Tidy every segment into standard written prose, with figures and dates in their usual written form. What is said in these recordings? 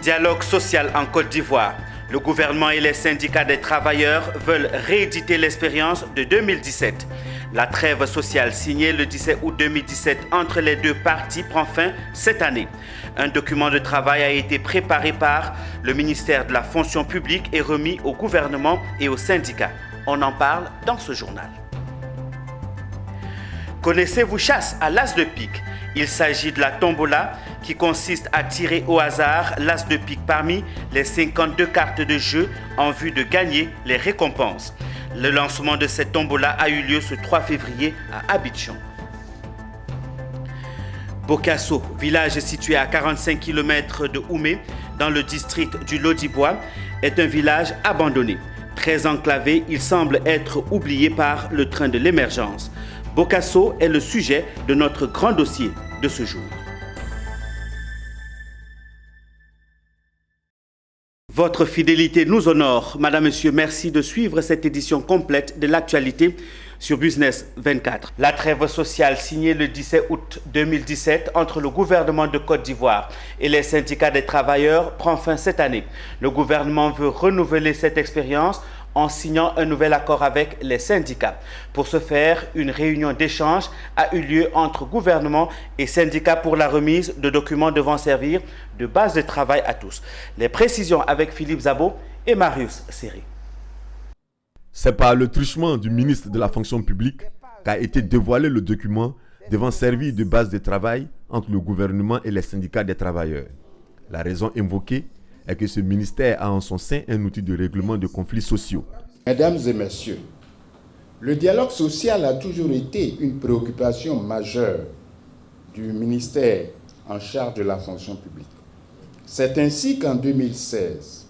Dialogue social en Côte d'Ivoire. Le gouvernement et les syndicats des travailleurs veulent rééditer l'expérience de 2017. La trêve sociale signée le 17 août 2017 entre les deux parties prend fin cette année. Un document de travail a été préparé par le ministère de la fonction publique et remis au gouvernement et aux syndicats. On en parle dans ce journal. Connaissez-vous chasse à l'as de pique? Il s'agit de la tombola qui consiste à tirer au hasard l'as de pique parmi les 52 cartes de jeu en vue de gagner les récompenses. Le lancement de cette tombola a eu lieu ce 3 février à Abidjan. Bokasso, village situé à 45 km de Oumé, dans le district du Lodibois, est un village abandonné. Très enclavé, il semble être oublié par le train de l'émergence. Bokasso est le sujet de notre grand dossier de ce jour. Votre fidélité nous honore. Madame, Monsieur, merci de suivre cette édition complète de l'actualité sur Business 24. La trêve sociale signée le 17 août 2017 entre le gouvernement de Côte d'Ivoire et les syndicats des travailleurs prend fin cette année. Le gouvernement veut renouveler cette expérience en signant un nouvel accord avec les syndicats. Pour ce faire, une réunion d'échange a eu lieu entre gouvernement et syndicats pour la remise de documents devant servir de base de travail à tous. Les précisions avec Philippe Zabo et Marius Seri. C'est par le truchement du ministre de la fonction publique qu'a été dévoilé le document devant servir de base de travail entre le gouvernement et les syndicats des travailleurs. La raison invoquée est que ce ministère a en son sein un outil de règlement de conflits sociaux. Mesdames et messieurs, le dialogue social a toujours été une préoccupation majeure du ministère en charge de la fonction publique. C'est ainsi qu'en 2016,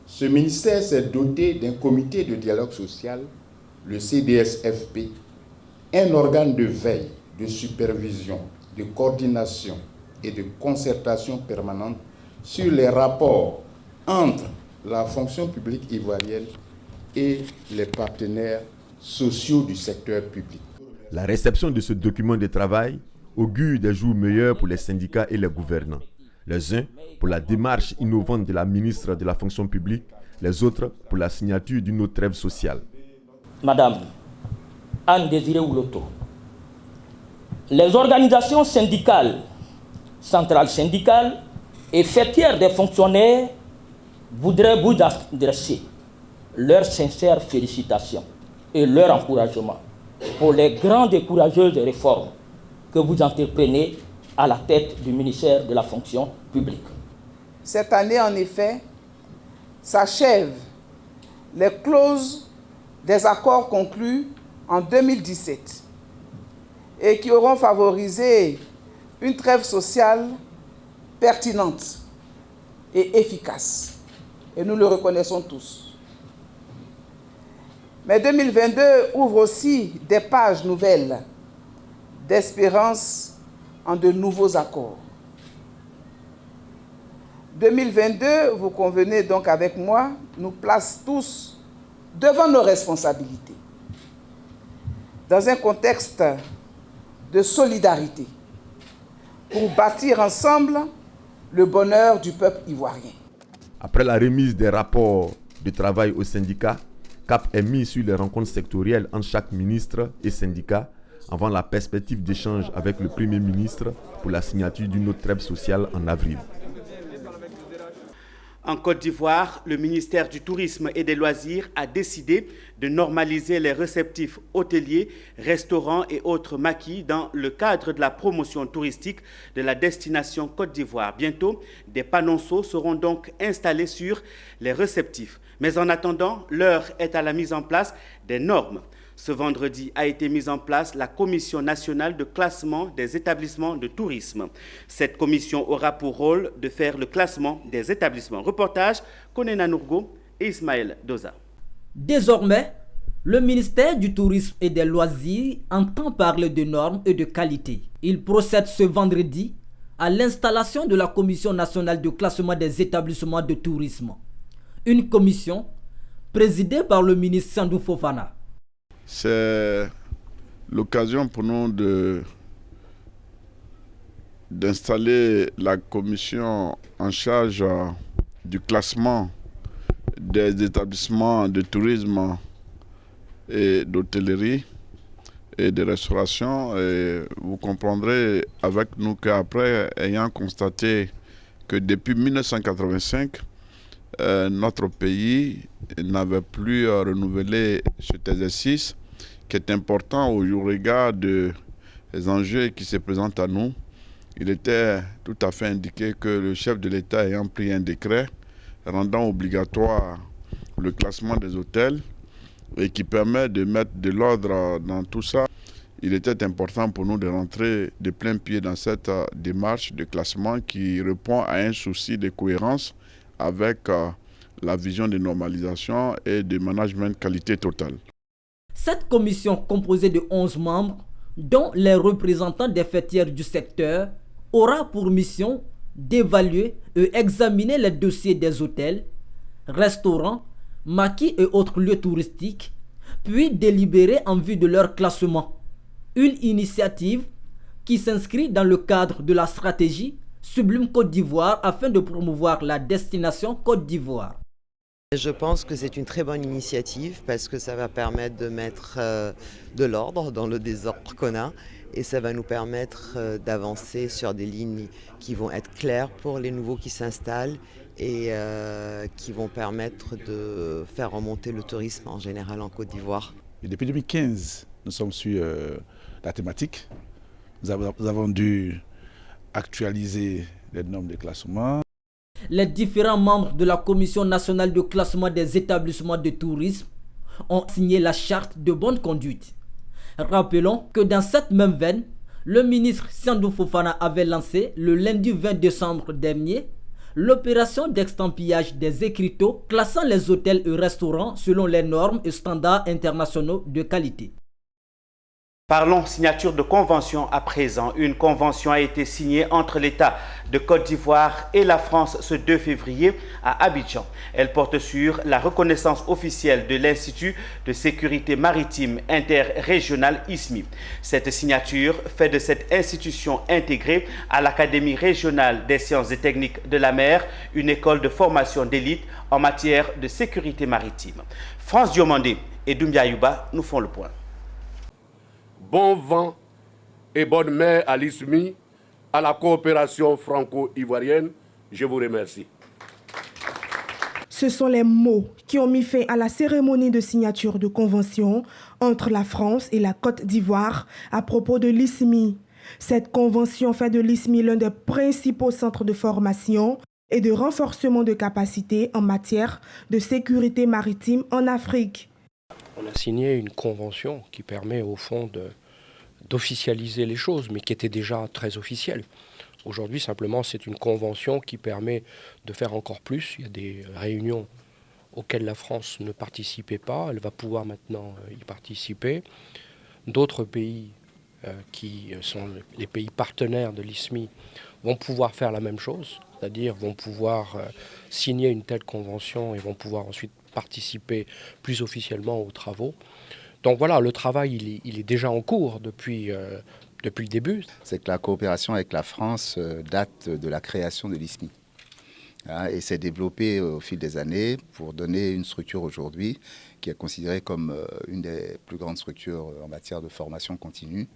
ce ministère s'est doté d'un comité de dialogue social, le CDSFP, un organe de veille, de supervision, de coordination et de concertation permanente sur les rapports entre la fonction publique ivoirienne et les partenaires sociaux du secteur public. La réception de ce document de travail augure des jours meilleurs pour les syndicats et les gouvernants. Les uns pour la démarche innovante de la ministre de la fonction publique, les autres pour la signature d'une autre trêve sociale. Madame Anne Désiré Ouloto, les organisations syndicales, centrales syndicales et fêtières des fonctionnaires voudraient vous adresser leurs sincères félicitations et leur encouragement pour les grandes et courageuses réformes que vous entreprenez à la tête du ministère de la fonction publique. Cette année, en effet, s'achèvent les clauses des accords conclus en 2017 et qui auront favorisé une trêve sociale pertinente et efficace. Et nous le reconnaissons tous. Mais 2022 ouvre aussi des pages nouvelles d'espérance en de nouveaux accords. 2022, vous convenez donc avec moi, nous place tous devant nos responsabilités, dans un contexte de solidarité, pour bâtir ensemble le bonheur du peuple ivoirien. Après la remise des rapports de travail aux syndicats, cap est mis sur les rencontres sectorielles entre chaque ministre et syndicat avant la perspective d'échange avec le Premier ministre pour la signature d'une autre trêve sociale en avril. En Côte d'Ivoire, le ministère du Tourisme et des Loisirs a décidé de normaliser les réceptifs hôteliers, restaurants et autres maquis dans le cadre de la promotion touristique de la destination Côte d'Ivoire. Bientôt, des panonceaux seront donc installés sur les réceptifs. Mais en attendant, l'heure est à la mise en place des normes. Ce vendredi a été mise en place la Commission nationale de classement des établissements de tourisme. Cette commission aura pour rôle de faire le classement des établissements. Reportage, Konena Nourgo et Ismaël Doza. Désormais, le ministère du Tourisme et des Loisirs entend parler de normes et de qualité. Il procède ce vendredi à l'installation de la Commission nationale de classement des établissements de tourisme. Une commission présidée par le ministre Sandou Fofana. C'est l'occasion pour nous d'installer la commission en charge du classement des établissements de tourisme et d'hôtellerie et de restauration. Et vous comprendrez avec nous qu'après, ayant constaté que depuis 1985, notre pays n'avait plus renouvelé cet exercice qui est important au regard des enjeux qui se présentent à nous. Il était tout à fait indiqué que le chef de l'État ayant pris un décret rendant obligatoire le classement des hôtels et qui permet de mettre de l'ordre dans tout ça, il était important pour nous de rentrer de plein pied dans cette démarche de classement qui répond à un souci de cohérence avec la vision de normalisation et de management qualité totale. Cette commission composée de 11 membres, dont les représentants des fêtières du secteur, aura pour mission d'évaluer et examiner les dossiers des hôtels, restaurants, maquis et autres lieux touristiques, puis délibérer en vue de leur classement. Une initiative qui s'inscrit dans le cadre de la stratégie Sublime Côte d'Ivoire afin de promouvoir la destination Côte d'Ivoire. Je pense que c'est une très bonne initiative parce que ça va permettre de mettre de l'ordre dans le désordre qu'on a et ça va nous permettre d'avancer sur des lignes qui vont être claires pour les nouveaux qui s'installent et qui vont permettre de faire remonter le tourisme en général en Côte d'Ivoire. Et depuis 2015, nous sommes sur la thématique. Nous avons dû actualiser les normes de classement. Les différents membres de la Commission nationale de classement des établissements de tourisme ont signé la charte de bonne conduite. Rappelons que dans cette même veine, le ministre Sandou Fofana avait lancé le lundi 20 décembre dernier l'opération d'extampillage des écriteaux classant les hôtels et restaurants selon les normes et standards internationaux de qualité. Parlons signature de convention à présent. Une convention a été signée entre l'État de Côte d'Ivoire et la France ce 2 février à Abidjan. Elle porte sur la reconnaissance officielle de l'Institut de sécurité maritime interrégional ISMI. Cette signature fait de cette institution intégrée à l'Académie régionale des sciences et techniques de la mer une école de formation d'élite en matière de sécurité maritime. France Diomandé et Doumbia Yuba nous font le point. Bon vent et bonne mer à l'ISMI, à la coopération franco-ivoirienne. Je vous remercie. Ce sont les mots qui ont mis fin à la cérémonie de signature de convention entre la France et la Côte d'Ivoire à propos de l'ISMI. Cette convention fait de l'ISMI l'un des principaux centres de formation et de renforcement de capacités en matière de sécurité maritime en Afrique. On a signé une convention qui permet au fond d'officialiser les choses, mais qui était déjà très officielle. Aujourd'hui, simplement, c'est une convention qui permet de faire encore plus. Il y a des réunions auxquelles la France ne participait pas. Elle va pouvoir maintenant y participer. D'autres pays qui sont les pays partenaires de l'ISMI vont pouvoir faire la même chose, c'est-à-dire vont pouvoir signer une telle convention et vont pouvoir ensuite participer plus officiellement aux travaux. Donc voilà, le travail, il est déjà en cours depuis le début. C'est que la coopération avec la France date de la création de l'ISMI. Et s'est développée au fil des années pour donner une structure aujourd'hui qui est considérée comme une des plus grandes structures en matière de formation continue.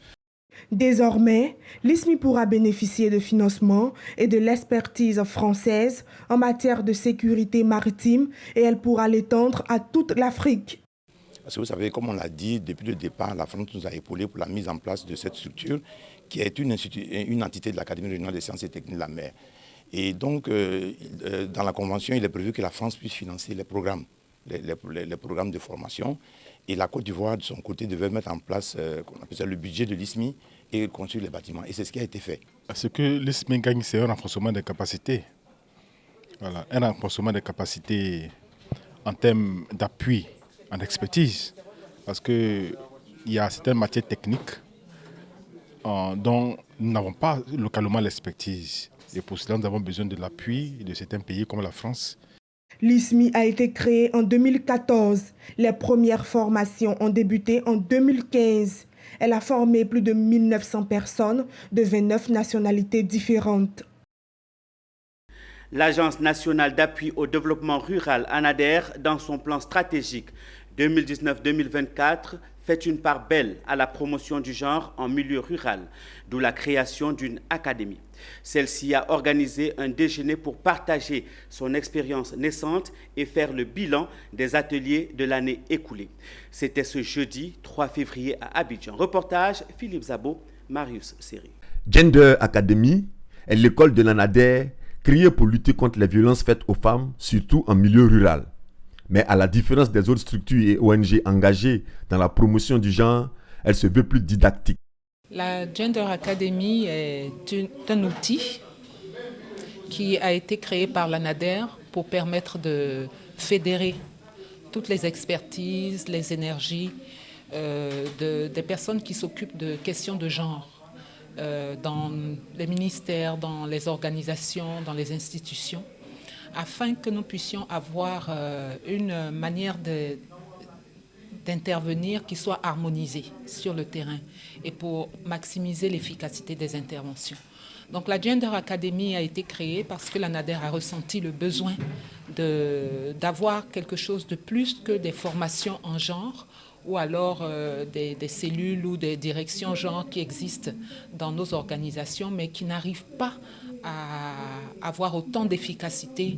Désormais, l'ISMI pourra bénéficier de financements et de l'expertise française en matière de sécurité maritime et elle pourra l'étendre à toute l'Afrique. Parce que vous savez, comme on l'a dit, depuis le départ, la France nous a épaulés pour la mise en place de cette structure qui est une entité de l'Académie régionale des sciences et techniques de la mer. Et donc, dans la convention, il est prévu que la France puisse financer les programmes, les programmes de formation. Et la Côte d'Ivoire, de son côté, devait mettre en place qu'on appelle ça, le budget de l'ISMI et construire les bâtiments. Et c'est ce qui a été fait. Ce que l'ISMI gagne, c'est un renforcement des capacités. Voilà, un renforcement des capacités en termes d'appui, en expertise. Parce qu'il y a certaines matières techniques dont nous n'avons pas localement l'expertise. Et pour cela, nous avons besoin de l'appui de certains pays comme la France. L'ISMI a été créé en 2014. Les premières formations ont débuté en 2015. Elle a formé plus de 1900 personnes de 29 nationalités différentes. L'Agence nationale d'appui au développement rural, ANADER, dans son plan stratégique 2019-2024, fait une part belle à la promotion du genre en milieu rural, d'où la création d'une académie. Celle-ci a organisé un déjeuner pour partager son expérience naissante et faire le bilan des ateliers de l'année écoulée. C'était ce jeudi 3 février à Abidjan. Reportage Philippe Zabo, Marius Seri. Gender Academy est l'école de l'ANADER créée pour lutter contre les violences faites aux femmes, surtout en milieu rural. Mais à la différence des autres structures et ONG engagées dans la promotion du genre, elle se veut plus didactique. La Gender Academy est un outil qui a été créé par l'ANADER pour permettre de fédérer toutes les expertises, les énergies des personnes qui s'occupent de questions de genre dans les ministères, dans les organisations, dans les institutions, afin que nous puissions avoir une manière d'intervenir qui soit harmonisée sur le terrain et pour maximiser l'efficacité des interventions. Donc la Gender Academy a été créée parce que l'ANADER a ressenti le besoin d'avoir quelque chose de plus que des formations en genre ou alors des cellules ou des directions genre qui existent dans nos organisations mais qui n'arrivent pas à avoir autant d'efficacité.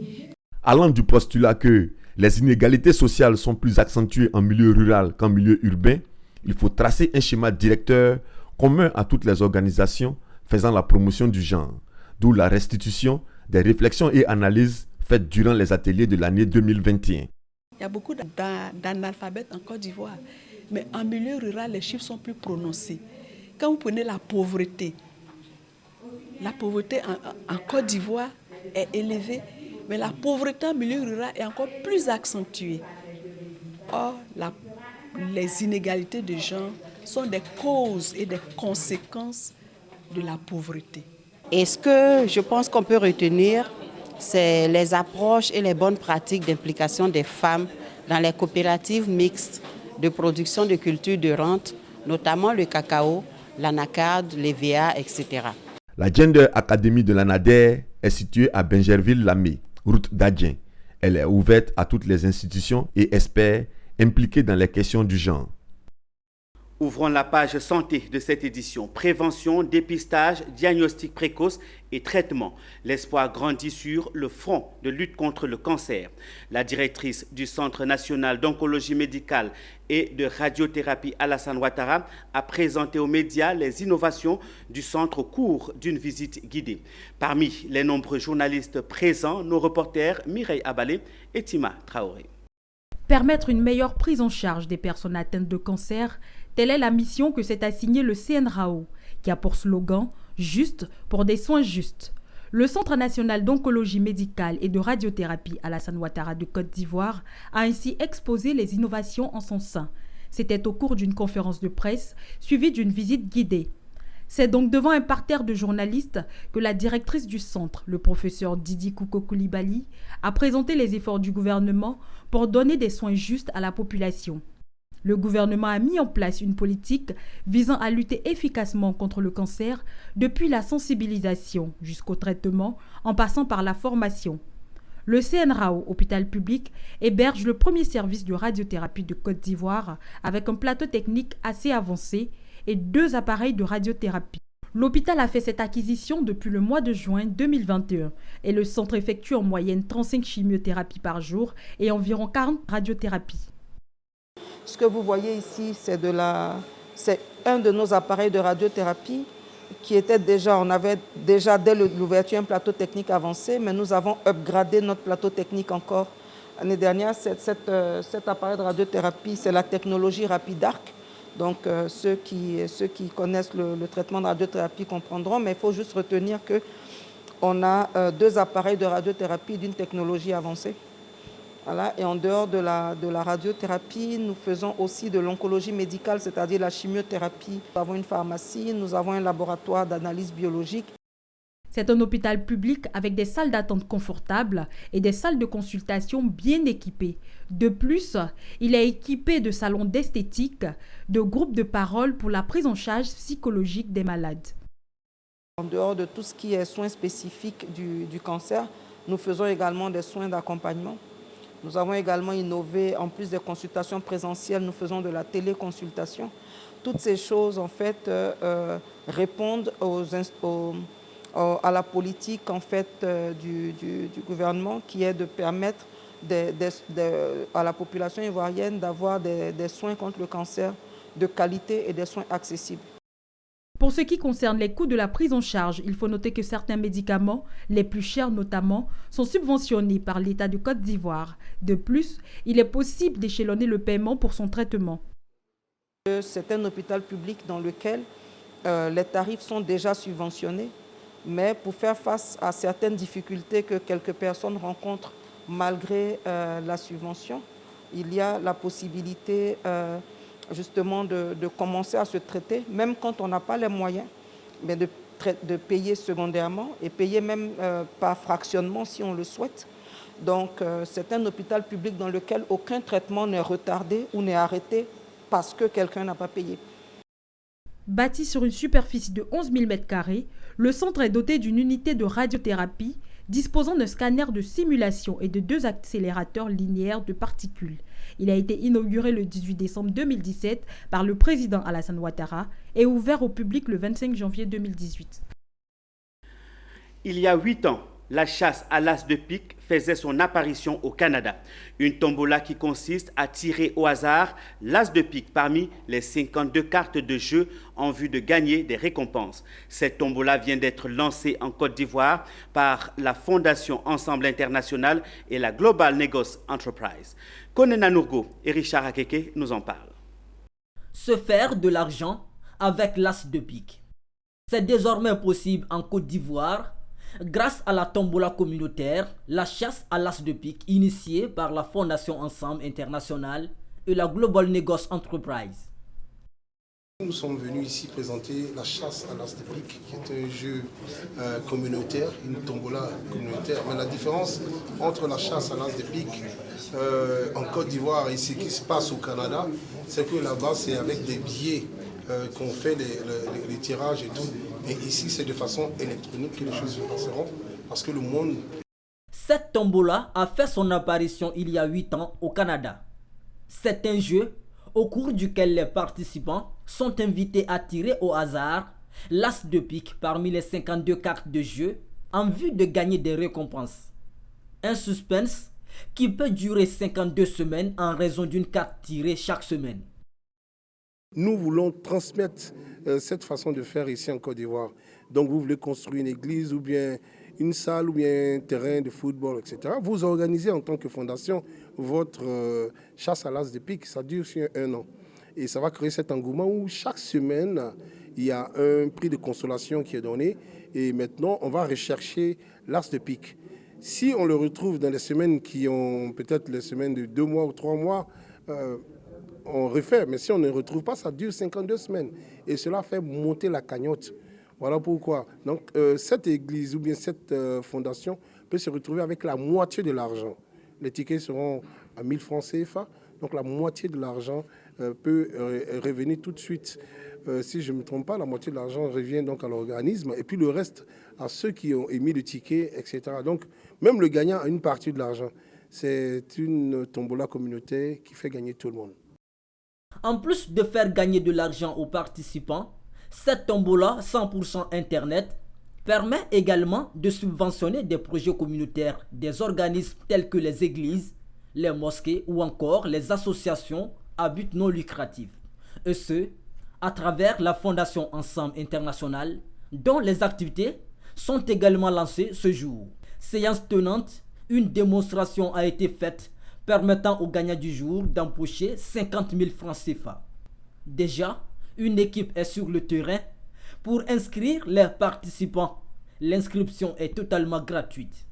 Allant du postulat que les inégalités sociales sont plus accentuées en milieu rural qu'en milieu urbain, il faut tracer un schéma directeur commun à toutes les organisations faisant la promotion du genre, d'où la restitution des réflexions et analyses faites durant les ateliers de l'année 2021. Il y a beaucoup d'analphabètes en Côte d'Ivoire, mais en milieu rural, les chiffres sont plus prononcés. Quand vous prenez la pauvreté en Côte d'Ivoire est élevée, mais la pauvreté en milieu rural est encore plus accentuée. Or, les inégalités de genre sont des causes et des conséquences de la pauvreté. Et ce que je pense qu'on peut retenir, c'est les approches et les bonnes pratiques d'implication des femmes dans les coopératives mixtes de production de cultures de rente, notamment le cacao, l'anacarde, les VA, etc. La Gender Academy de l'ANADER est située à Benjerville-Lamé, route d'Adjien. Elle est ouverte à toutes les institutions et experts impliqués dans les questions du genre. Ouvrons la page santé de cette édition. Prévention, dépistage, diagnostic précoce et traitement. L'espoir grandit sur le front de lutte contre le cancer. La directrice du Centre national d'oncologie médicale et de radiothérapie Alassane Ouattara a présenté aux médias les innovations du centre au cours d'une visite guidée. Parmi les nombreux journalistes présents, nos reporters Mireille Abalé et Tima Traoré. Permettre une meilleure prise en charge des personnes atteintes de cancer, telle est la mission que s'est assignée le CNRAO, qui a pour slogan « Juste pour des soins justes ». Le Centre national d'oncologie médicale et de radiothérapie Alassane Ouattara de Côte d'Ivoire a ainsi exposé les innovations en son sein. C'était au cours d'une conférence de presse suivie d'une visite guidée. C'est donc devant un parterre de journalistes que la directrice du centre, le professeur Didi Kouko Koulibaly, a présenté les efforts du gouvernement pour donner des soins justes à la population. Le gouvernement a mis en place une politique visant à lutter efficacement contre le cancer depuis la sensibilisation jusqu'au traitement en passant par la formation. Le CNRAO, hôpital public, héberge le premier service de radiothérapie de Côte d'Ivoire avec un plateau technique assez avancé et 2 appareils de radiothérapie. L'hôpital a fait cette acquisition depuis le mois de juin 2021 et le centre effectue en moyenne 35 chimiothérapies par jour et environ 40 radiothérapies. Ce que vous voyez ici, c'est un de nos appareils de radiothérapie qui était on avait déjà dès l'ouverture un plateau technique avancé, mais nous avons upgradé notre plateau technique encore. L'année dernière, cet appareil de radiothérapie, c'est la technologie RapiDark. Donc ceux qui connaissent le traitement de radiothérapie comprendront, mais il faut juste retenir qu'on a 2 appareils de radiothérapie d'une technologie avancée. Voilà. Et en dehors de la radiothérapie, nous faisons aussi de l'oncologie médicale, c'est-à-dire la chimiothérapie. Nous avons une pharmacie, nous avons un laboratoire d'analyse biologique. C'est un hôpital public avec des salles d'attente confortables et des salles de consultation bien équipées. De plus, il est équipé de salons d'esthétique, de groupes de parole pour la prise en charge psychologique des malades. En dehors de tout ce qui est soins spécifiques du cancer, nous faisons également des soins d'accompagnement. Nous avons également innové, en plus des consultations présentielles, nous faisons de la téléconsultation. Toutes ces choses, en fait, répondent à la politique en fait, du gouvernement qui est de permettre à la population ivoirienne d'avoir des soins contre le cancer de qualité et des soins accessibles. Pour ce qui concerne les coûts de la prise en charge, il faut noter que certains médicaments, les plus chers notamment, sont subventionnés par l'État de Côte d'Ivoire. De plus, il est possible d'échelonner le paiement pour son traitement. C'est un hôpital public dans lequel les tarifs sont déjà subventionnés, mais pour faire face à certaines difficultés que quelques personnes rencontrent malgré la subvention, il y a la possibilité justement de commencer à se traiter, même quand on n'a pas les moyens, mais de payer secondairement et payer même par fractionnement si on le souhaite. Donc c'est un hôpital public dans lequel aucun traitement n'est retardé ou n'est arrêté parce que quelqu'un n'a pas payé. Bâti sur une superficie de 11 000 m², le centre est doté d'une unité de radiothérapie disposant d'un scanner de simulation et de 2 accélérateurs linéaires de particules. Il a été inauguré le 18 décembre 2017 par le président Alassane Ouattara et ouvert au public le 25 janvier 2018. Il y a 8 ans, la chasse à l'as de pique faisait son apparition au Canada. Une tombola qui consiste à tirer au hasard l'as de pique parmi les 52 cartes de jeu en vue de gagner des récompenses. Cette tombola vient d'être lancée en Côte d'Ivoire par la Fondation Ensemble International et la Global Negos Enterprise. Konena Nourgo et Richard Akeke nous en parlent. Se faire de l'argent avec l'as de pique. C'est désormais possible en Côte d'Ivoire grâce à la tombola communautaire, la chasse à l'as de pique initiée par la Fondation Ensemble International et la Global Negos Enterprise. Nous sommes venus ici présenter la chasse à l'as de pique, qui est un jeu communautaire, une tombola communautaire. Mais la différence entre la chasse à l'as de pique en Côte d'Ivoire et ce qui se passe au Canada, c'est que là-bas, c'est avec des billets qu'on fait les tirages et tout. Et ici, c'est de façon électronique que les choses se passeront, parce que le monde... Cette tombola a fait son apparition il y a 8 ans au Canada. C'est un jeu au cours duquel les participants sont invités à tirer au hasard l'as de pique parmi les 52 cartes de jeu en vue de gagner des récompenses. Un suspense qui peut durer 52 semaines en raison d'une carte tirée chaque semaine. Nous voulons transmettre cette façon de faire ici en Côte d'Ivoire. Donc vous voulez construire une église ou bien une salle ou bien un terrain de football, etc. Vous organisez en tant que fondation votre chasse à l'as de pique. Ça dure sur 1 an. Et ça va créer cet engouement où chaque semaine, il y a un prix de consolation qui est donné. Et maintenant, on va rechercher l'as de pique. Si on le retrouve dans les semaines qui ont peut-être les semaines de 2 mois ou 3 mois, on refait, mais si on ne retrouve pas, ça dure 52 semaines. Et cela fait monter la cagnotte. Voilà pourquoi. Donc, cette église ou bien cette fondation peut se retrouver avec la moitié de l'argent. Les tickets seront à 1000 francs CFA. Donc, la moitié de l'argent peut revenir tout de suite. Si je ne me trompe pas, la moitié de l'argent revient donc à l'organisme et puis le reste à ceux qui ont émis le ticket, etc. Donc, même le gagnant a une partie de l'argent. C'est une tombola communautaire qui fait gagner tout le monde. En plus de faire gagner de l'argent aux participants, cette tombola 100% Internet permet également de subventionner des projets communautaires des organismes tels que les églises, les mosquées ou encore les associations à but non lucratif. Et ce, à travers la Fondation Ensemble International, dont les activités sont également lancées ce jour. Séance tenante, une démonstration a été faite permettant aux gagnants du jour d'empocher 50 000 francs CFA. Déjà, une équipe est sur le terrain pour inscrire les participants. L'inscription est totalement gratuite.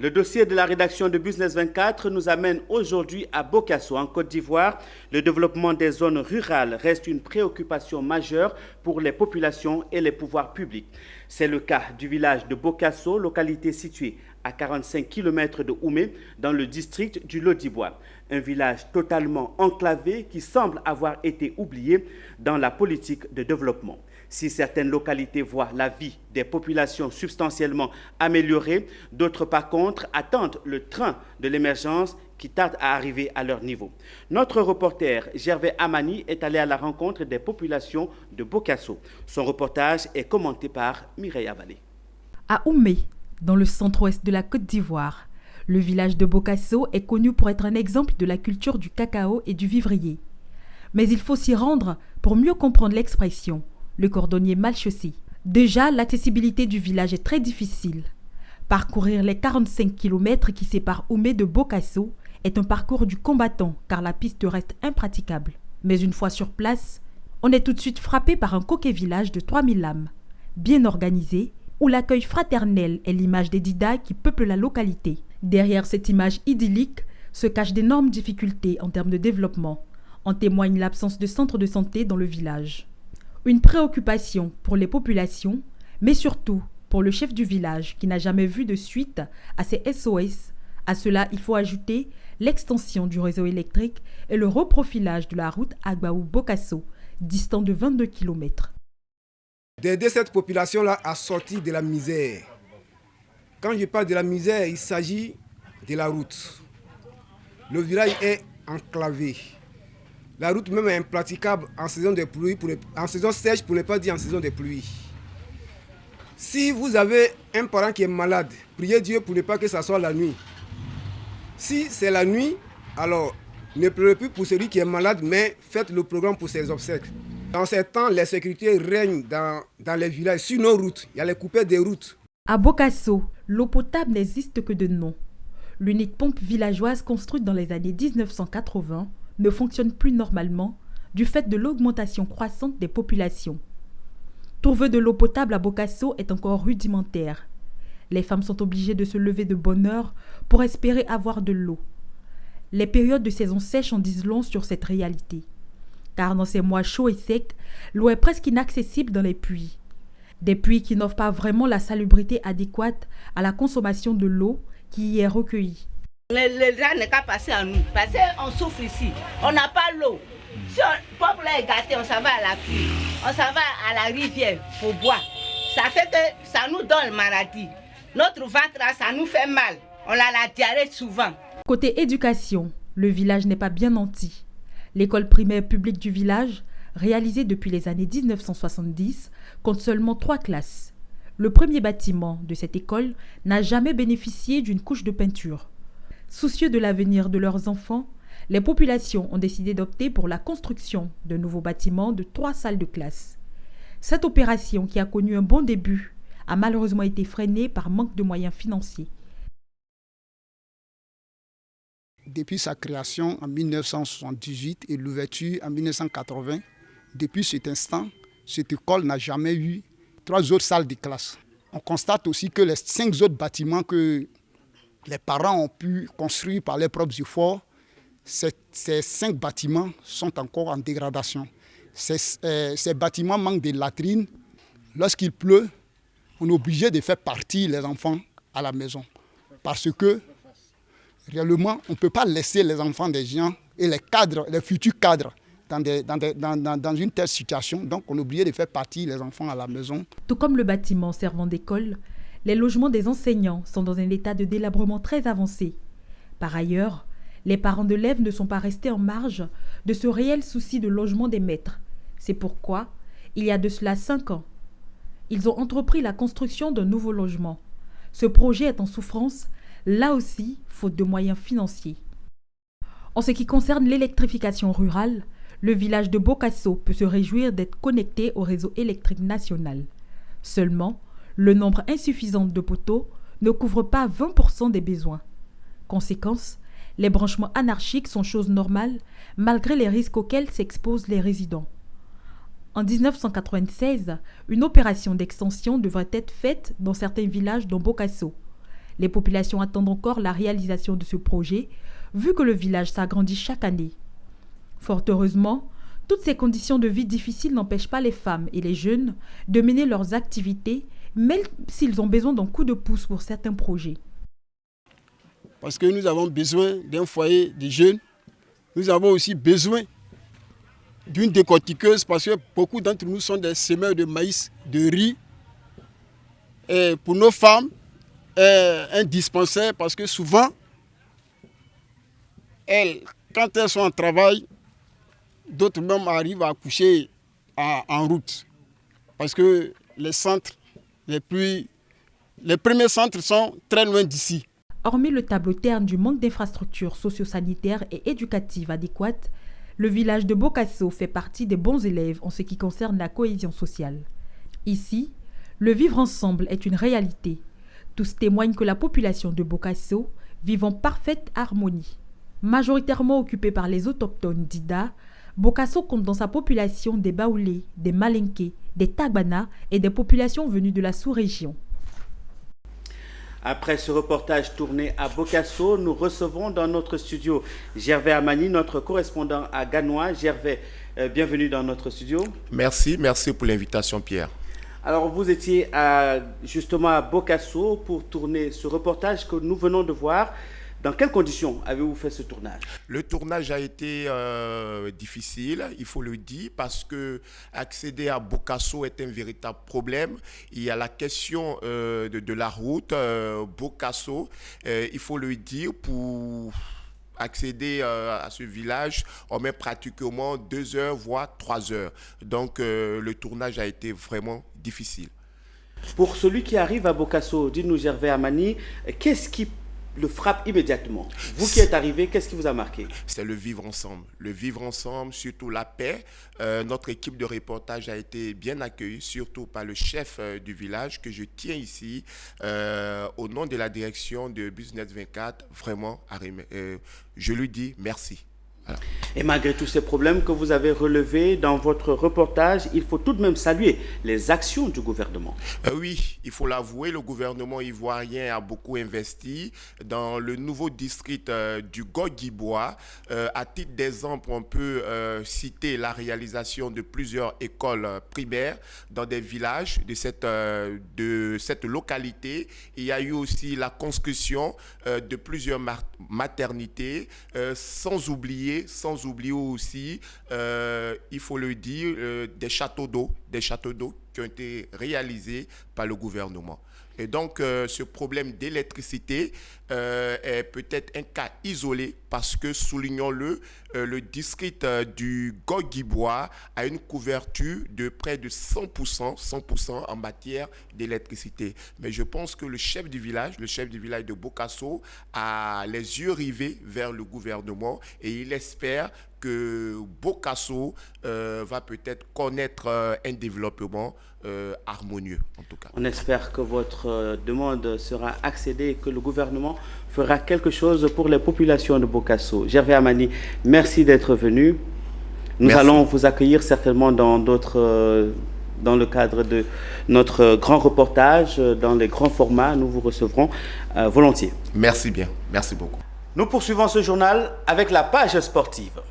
Le dossier de la rédaction de Business 24 nous amène aujourd'hui à Bokasso, en Côte d'Ivoire. Le développement des zones rurales reste une préoccupation majeure pour les populations et les pouvoirs publics. C'est le cas du village de Bokasso, localité située à 45 km de Oumé, dans le district du Lodibois. Un village totalement enclavé qui semble avoir été oublié dans la politique de développement. Si certaines localités voient la vie des populations substantiellement améliorée, d'autres par contre attendent le train de l'émergence qui tarde à arriver à leur niveau. Notre reporter Gervais Amani est allé à la rencontre des populations de Bokasso. Son reportage est commenté par Mireille Avalé. À Oumé, dans le centre-ouest de la Côte d'Ivoire, le village de Bokasso est connu pour être un exemple de la culture du cacao et du vivrier. Mais il faut s'y rendre pour mieux comprendre l'expression « le cordonnier mal chaussé ». Déjà, l'accessibilité du village est très difficile. Parcourir les 45 km qui séparent Oumé de Bokasso est un parcours du combattant car la piste reste impraticable. Mais une fois sur place, on est tout de suite frappé par un coquet village de 3000 âmes, bien organisé, où l'accueil fraternel est l'image des Dida qui peuplent la localité. Derrière cette image idyllique se cachent d'énormes difficultés en termes de développement. En témoigne l'absence de centre de santé dans le village. Une préoccupation pour les populations, mais surtout pour le chef du village qui n'a jamais vu de suite à ces SOS. À cela, il faut ajouter l'extension du réseau électrique et le reprofilage de la route Agbaou-Bokasso, distant de 22 km. D'aider cette population-là à sortir de la misère. Quand je parle de la misère, il s'agit de la route. Le village est enclavé. La route même est impraticable en saison de pluie, en saison sèche pour ne pas dire en saison de pluie. Si vous avez un parent qui est malade, priez Dieu pour ne pas que ça soit la nuit. Si c'est la nuit, alors ne pleurez plus pour celui qui est malade, mais faites le programme pour ses obsèques. Dans ces temps, la sécurité règne dans les villages. Sur nos routes, il y a les coupés des routes. À Bokasso, l'eau potable n'existe que de nom. L'unique pompe villageoise construite dans les années 1980 ne fonctionne plus normalement du fait de l'augmentation croissante des populations. Trouver de l'eau potable à Bokasso est encore rudimentaire. Les femmes sont obligées de se lever de bonne heure pour espérer avoir de l'eau. Les périodes de saison sèche en disent long sur cette réalité. Car dans ces mois chauds et secs, l'eau est presque inaccessible dans les puits. Des puits qui n'offrent pas vraiment la salubrité adéquate à la consommation de l'eau qui y est recueillie. Le drap n'est qu'à passer à nous, parce qu'on souffre ici, on n'a pas l'eau. Si le peuple est gâté, on s'en va à la pluie, on s'en va à la rivière pour boire. Ça fait que ça nous donne maladie. Notre ventre, ça nous fait mal, on a la diarrhée souvent. Côté éducation, le village n'est pas bien nanti. L'école primaire publique du village, réalisée depuis les années 1970, compte seulement 3 classes. Le premier bâtiment de cette école n'a jamais bénéficié d'une couche de peinture. Soucieux de l'avenir de leurs enfants, les populations ont décidé d'opter pour la construction de nouveaux bâtiments de 3 salles de classe. Cette opération, qui a connu un bon début, a malheureusement été freinée par manque de moyens financiers. Depuis sa création en 1978 et l'ouverture en 1980, depuis cet instant, cette école n'a jamais eu 3 autres salles de classe. On constate aussi que les 5 autres bâtiments que les parents ont pu construire par leurs propres efforts, ces 5 bâtiments sont encore en dégradation. Ces bâtiments manquent de latrines. Lorsqu'il pleut, on est obligé de faire partir les enfants à la maison. Parce que réellement, on ne peut pas laisser les enfants des gens et les cadres, les futurs cadres, dans une telle situation. Donc, on est obligé de faire partir les enfants à la maison. Tout comme le bâtiment servant d'école, les logements des enseignants sont dans un état de délabrement très avancé. Par ailleurs, les parents d'élèves ne sont pas restés en marge de ce réel souci de logement des maîtres. C'est pourquoi, il y a de cela 5 ans, ils ont entrepris la construction d'un nouveau logement. Ce projet est en souffrance, là aussi, faute de moyens financiers. En ce qui concerne l'électrification rurale, le village de Bokasso peut se réjouir d'être connecté au réseau électrique national. Seulement, le nombre insuffisant de poteaux ne couvre pas 20% des besoins. Conséquence, les branchements anarchiques sont chose normale malgré les risques auxquels s'exposent les résidents. En 1996, une opération d'extension devrait être faite dans certains villages dont Bokasso. Les populations attendent encore la réalisation de ce projet, vu que le village s'agrandit chaque année. Fort heureusement, toutes ces conditions de vie difficiles n'empêchent pas les femmes et les jeunes de mener leurs activités, même s'ils ont besoin d'un coup de pouce pour certains projets. Parce que nous avons besoin d'un foyer de jeunes. Nous avons aussi besoin d'une décortiqueuse parce que beaucoup d'entre nous sont des semeurs de maïs, de riz. Et pour nos femmes, un dispensaire parce que souvent, quand elles sont en travail, d'autres même arrivent à accoucher en route. Parce que les centres, les premiers centres sont très loin d'ici. Hormis le tableau terne du manque d'infrastructures socio-sanitaires et éducatives adéquates, le village de Bokasso fait partie des bons élèves en ce qui concerne la cohésion sociale. Ici, le vivre ensemble est une réalité. Tous témoignent que la population de Bokasso vit en parfaite harmonie. Majoritairement occupée par les autochtones d'Ida, Bokasso compte dans sa population des Baoulés, des Malinké, des Tagbana et des populations venues de la sous-région. Après ce reportage tourné à Bokasso, nous recevons dans notre studio Gervais Amani, notre correspondant à Ganois. Gervais, bienvenue dans notre studio. Merci pour l'invitation, Pierre. Alors, vous étiez justement à Bokasso pour tourner ce reportage que nous venons de voir. Dans quelles conditions avez-vous fait ce tournage? Le tournage a été difficile, il faut le dire, parce que accéder à Bokasso est un véritable problème. Il y a la question de la route Bokasso. Il faut le dire, pour accéder à ce village, on met pratiquement 2 heures, voire 3 heures. Donc, le tournage a été vraiment difficile. Pour celui qui arrive à Bokasso, dites-nous Gervais Amani, qu'est-ce qui le frappe immédiatement? Vous qui êtes arrivé, qu'est-ce qui vous a marqué? C'est le vivre ensemble. Le vivre ensemble, surtout la paix. Notre équipe de reportage a été bien accueillie, surtout par le chef du village que je tiens ici, au nom de la direction de Business 24. Vraiment, je lui dis merci. Voilà. Et malgré tous ces problèmes que vous avez relevés dans votre reportage, il faut tout de même saluer les actions du gouvernement. Oui, il faut l'avouer, le gouvernement ivoirien a beaucoup investi dans le nouveau district du Goguibois. À titre d'exemple, on peut citer la réalisation de plusieurs écoles primaires dans des villages de cette localité. Il y a eu aussi la construction de plusieurs maternités, sans oublier aussi, il faut le dire, des châteaux d'eau qui ont été réalisés par le gouvernement. Et donc, ce problème d'électricité est peut-être un cas isolé parce que, soulignons-le, le district du Goguibois a une couverture de près de 100% en matière d'électricité. Mais je pense que le chef du village de Bokasso, a les yeux rivés vers le gouvernement et il espère que Bokasso va peut-être connaître un développement harmonieux, en tout cas. On espère que votre demande sera accédée et que le gouvernement fera quelque chose pour les populations de Bokasso. Gervais Amani, merci d'être venu. Nous allons vous accueillir certainement dans le cadre de notre grand reportage, dans les grands formats. Nous vous recevrons volontiers. Merci bien, merci beaucoup. Nous poursuivons ce journal avec la page sportive.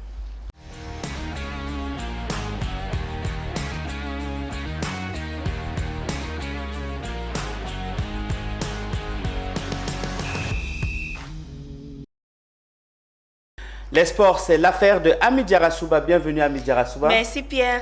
Les sports, c'est l'affaire de Hamid Yarasouba. Bienvenue Hamid Yarasouba. Merci Pierre.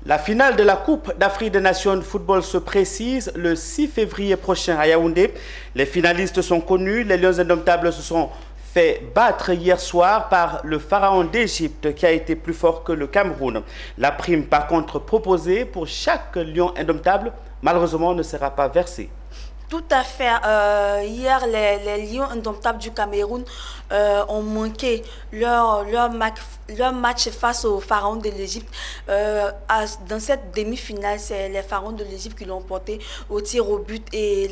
La finale de la Coupe d'Afrique des Nations de football se précise le 6 février prochain à Yaoundé. Les finalistes sont connus. Les Lions indomptables se sont fait battre hier soir par le pharaon d'Égypte qui a été plus fort que le Cameroun. La prime par contre proposée pour chaque lion indomptable malheureusement ne sera pas versée. Tout à fait. Hier, les lions indomptables du Cameroun ont manqué leur leur match face aux Pharaons de l'Égypte. Dans cette demi-finale, c'est les Pharaons de l'Égypte qui l'ont porté au tir au but. Et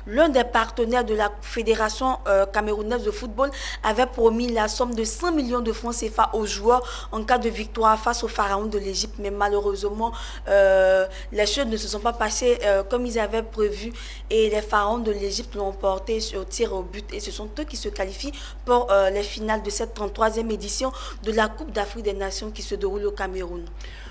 l'un des partenaires de la Fédération camerounaise de football avait promis la somme de 100 millions de francs CFA aux joueurs en cas de victoire face aux Pharaons de l'Égypte. Mais malheureusement, les choses ne se sont pas passées comme ils avaient prévu. Et les Pharaons de l'Égypte l'ont porté au tir au but. Et ce sont eux qui se qualifient pour les finales de cette 33e édition de la Coupe d'Afrique des Nations qui se déroule au Cameroun.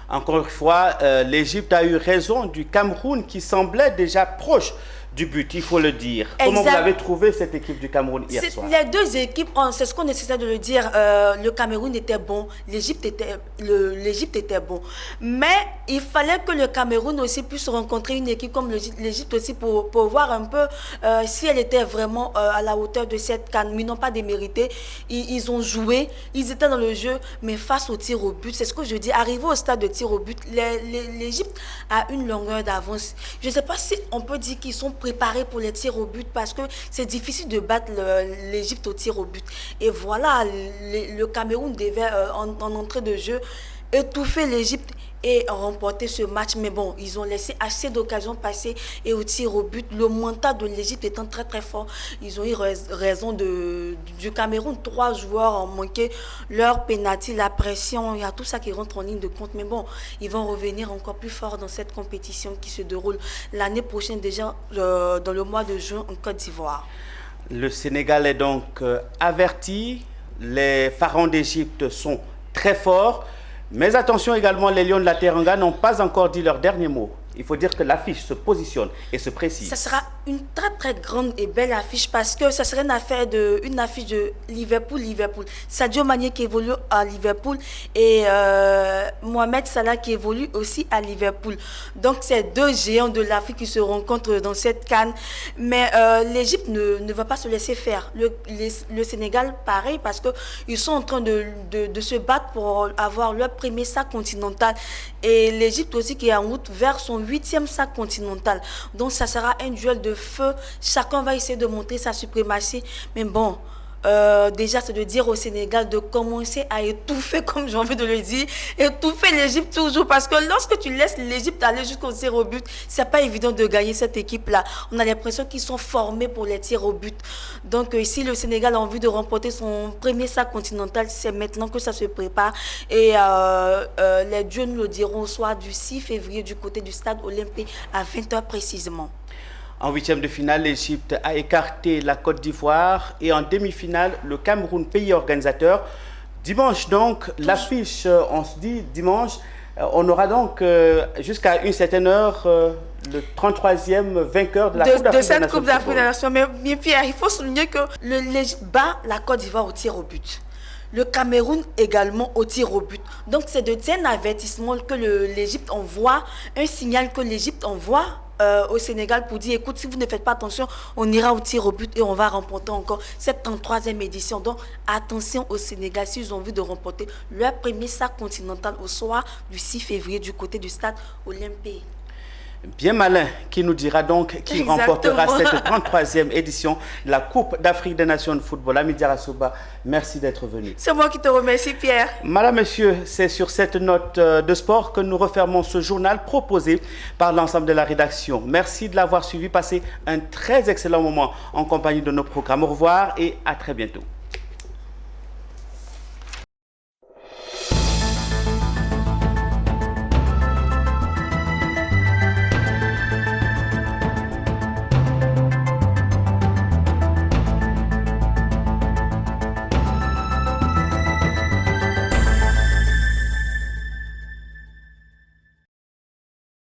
Encore une fois, l'Égypte a eu raison du Cameroun qui semblait déjà proche du but, il faut le dire. Comment vous avez trouvé cette équipe du Cameroun hier soir? Les deux équipes, c'est ce qu'on essaie de le dire, le Cameroun était bon, l'Égypte était bon. Mais il fallait que le Cameroun aussi puisse rencontrer une équipe comme l'Égypte aussi pour voir un peu si elle était vraiment à la hauteur de cette CAN. Mais ils n'ont pas démérité. Ils ont joué, ils étaient dans le jeu, mais face au tir au but, c'est ce que je dis, arrivé au stade de tir au but, l'Égypte a une longueur d'avance. Je ne sais pas si on peut dire qu'ils sont préparés pour les tirs au but parce que c'est difficile de battre l'Égypte au tir au but. Et voilà, le Cameroun devait en entrée de jeu étouffer l'Égypte et remporter ce match. Mais bon, ils ont laissé assez d'occasions passer et au tir au but. Le mental de l'Égypte étant très très fort, ils ont eu raison du Cameroun. 3 joueurs ont manqué leur pénalty, la pression, il y a tout ça qui rentre en ligne de compte. Mais bon, ils vont revenir encore plus fort dans cette compétition qui se déroule l'année prochaine déjà dans le mois de juin en Côte d'Ivoire. Le Sénégal est donc averti. Les Pharaons d'Égypte sont très forts. Mais attention également, les Lions de la Teranga n'ont pas encore dit leur dernier mot. Il faut dire que l'affiche se positionne et se précise. Ça sera une très très grande et belle affiche parce que ça serait une affiche de Liverpool. Sadio Mané qui évolue à Liverpool et Mohamed Salah qui évolue aussi à Liverpool. Donc c'est 2 géants de l'Afrique qui se rencontrent dans cette CAN. Mais l'Égypte ne va pas se laisser faire. Le Sénégal pareil parce qu'ils sont en train de se battre pour avoir leur premier sac continental. Et l'Égypte aussi qui est en route vers son 8e sac continental. Donc ça sera un duel de feu. Chacun va essayer de montrer sa suprématie. Mais bon, déjà c'est de dire au Sénégal de commencer à étouffer, comme j'ai envie de le dire, étouffer l'Égypte toujours. Parce que lorsque tu laisses l'Égypte aller jusqu'au tir au but, c'est pas évident de gagner cette équipe-là. On a l'impression qu'ils sont formés pour les tirs au but. Donc si le Sénégal a envie de remporter son premier sac continental, c'est maintenant que ça se prépare. Et les dieux nous le diront au soir du 6 février du côté du stade Olympique à 20h précisément. En 8e de finale, l'Égypte a écarté la Côte d'Ivoire et en demi-finale, le Cameroun, pays organisateur. Dimanche donc, l'affiche, on se dit dimanche, on aura donc jusqu'à une certaine heure le 33e vainqueur de la Coupe d'Afrique des Nations. Mais Pierre, il faut souligner que l'Égypte bat la Côte d'Ivoire au tir au but. Le Cameroun également au tir au but. Donc c'est un avertissement que l'Égypte envoie, un signal que l'Égypte envoie au Sénégal pour dire écoute, si vous ne faites pas attention, on ira au tir au but et on va remporter encore cette 33e édition. Donc attention au Sénégal s'ils ont envie de remporter leur premier sac continental au soir du 6 février du côté du stade Olympique. Bien malin qui nous dira donc qui remportera cette 33e édition de la Coupe d'Afrique des Nations de football. Ami Diarra-Souba, merci d'être venu. C'est moi qui te remercie, Pierre. Madame, Monsieur, c'est sur cette note de sport que nous refermons ce journal proposé par l'ensemble de la rédaction. Merci de l'avoir suivi. Passez un très excellent moment en compagnie de nos programmes. Au revoir et à très bientôt.